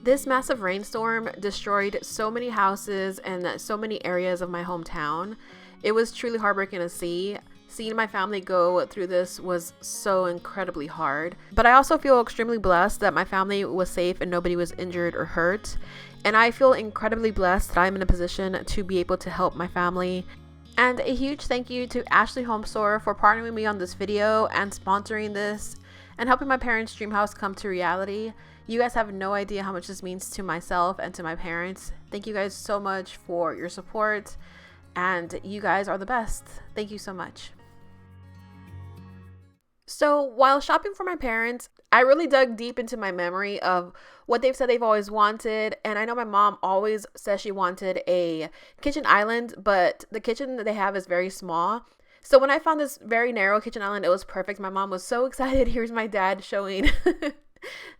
This massive rainstorm destroyed so many houses and so many areas of my hometown. It was truly heartbreaking to see. Seeing my family go through this was so incredibly hard. But I also feel extremely blessed that my family was safe and nobody was injured or hurt. And I feel incredibly blessed that I'm in a position to be able to help my family. And a huge thank you to Ashley Homestore for partnering with me on this video and sponsoring this and helping my parents' dream house come to reality. You guys have no idea how much this means to myself and to my parents. Thank you guys so much for your support, and you guys are the best. Thank you so much. So while shopping for my parents, I really dug deep into my memory of what they've said they've always wanted. And I know my mom always says she wanted a kitchen island, but the kitchen that they have is very small. So when I found this very narrow kitchen island, it was perfect. My mom was so excited. Here's my dad showing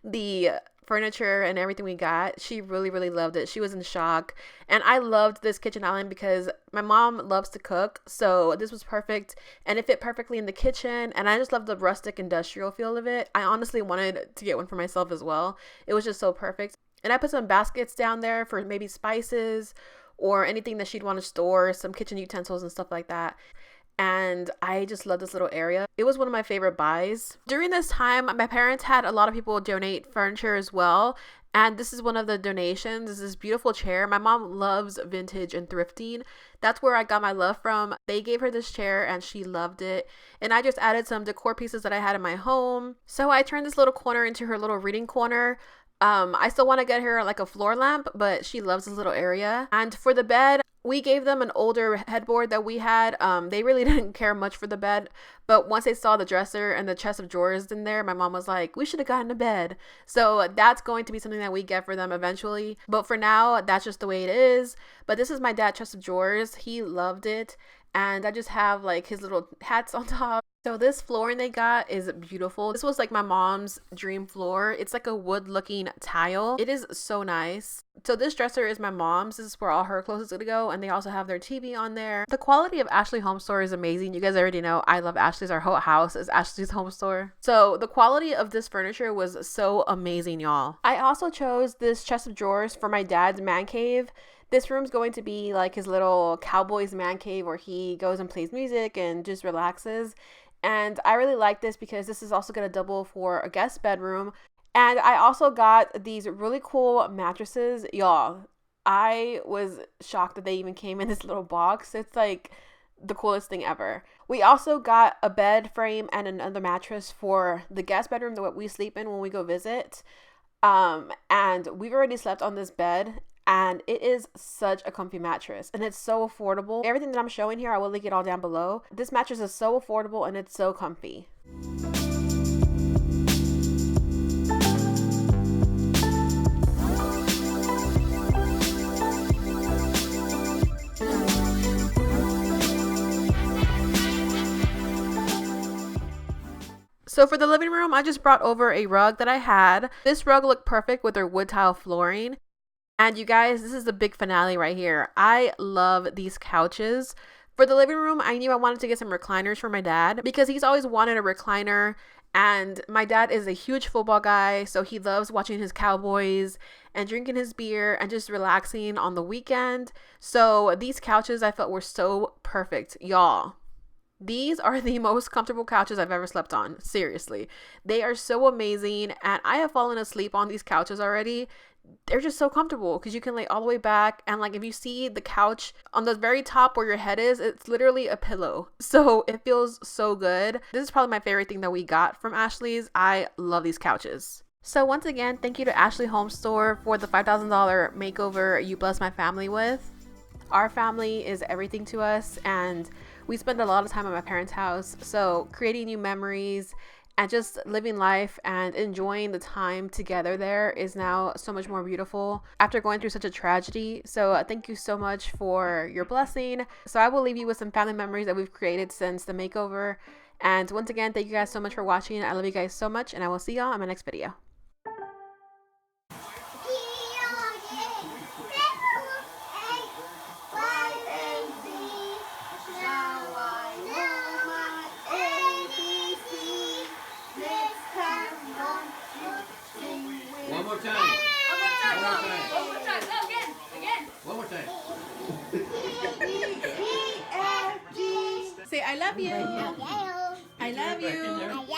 the furniture and everything we got. She really loved it. She was in shock. And I loved this kitchen island because my mom loves to cook, so this was perfect and it fit perfectly in the kitchen. And I just love the rustic industrial feel of it. I honestly wanted to get one for myself as well. It was just so perfect. And I put some baskets down there for maybe spices or anything that she'd want to store, some kitchen utensils and stuff like that. And I just love this little area. It was one of my favorite buys. During this time, my parents had a lot of people donate furniture as well. And this is one of the donations. This is this beautiful chair. My mom loves vintage and thrifting. That's where I got my love from. They gave her this chair and she loved it. And I just added some decor pieces that I had in my home. So I turned this little corner into her little reading corner. I still want to get her like a floor lamp, but she loves this little area. And for the bed, we gave them an older headboard that we had. They really didn't care much for the bed, but once they saw the dresser and the chest of drawers in there, my mom was like, we should have gotten a bed. So that's going to be something that we get for them eventually. But for now, that's just the way it is. But this is my dad's chest of drawers. He loved it. And I just have like his little hats on top. So this flooring they got is beautiful. This was like my mom's dream floor. It's like a wood looking tile. It is so nice. So this dresser is my mom's. This is where all her clothes is gonna go. And they also have their TV on there. The quality of Ashley Homestore is amazing. You guys already know I love Ashley's. Our whole house is Ashley's Homestore. So the quality of this furniture was so amazing, y'all. I also chose this chest of drawers for my dad's man cave. This room's going to be like his little cowboy's man cave where he goes and plays music and just relaxes. And I really like this because this is also going to double for a guest bedroom. And I also got these really cool mattresses. Y'all, I was shocked that they even came in this little box. It's like the coolest thing ever. We also got a bed frame and another mattress for the guest bedroom that we sleep in when we go visit. And we've already slept on this bed. And it is such a comfy mattress and it's so affordable. Everything that I'm showing here, I will link it all down below. This mattress is so affordable and it's so comfy. So for the living room, I just brought over a rug that I had. This rug looked perfect with their wood tile flooring. And you guys, this is the big finale right here. I love these couches. For the living room, I knew I wanted to get some recliners for my dad because he's always wanted a recliner. And my dad is a huge football guy, so he loves watching his Cowboys and drinking his beer and just relaxing on the weekend. So these couches I felt were so perfect, y'all. These are the most comfortable couches I've ever slept on. Seriously. They are so amazing. And I have fallen asleep on these couches already. They're just so comfortable because you can lay all the way back. And like if you see the couch on the very top where your head is, it's literally a pillow. So it feels so good. This is probably my favorite thing that we got from Ashley's. I love these couches. So once again, thank you to Ashley Homestore for the $5,000 makeover you blessed my family with. Our family is everything to us and we spend a lot of time at my parents' house. So creating new memories and just living life and enjoying the time together there is now so much more beautiful after going through such a tragedy. So thank you so much for your blessing. So I will leave you with some family memories that we've created since the makeover. And once again, thank you guys so much for watching. I love you guys so much and I will see y'all in my next video. One more time. One more time. Go again. Again. One more time. Say, I love you. I love you.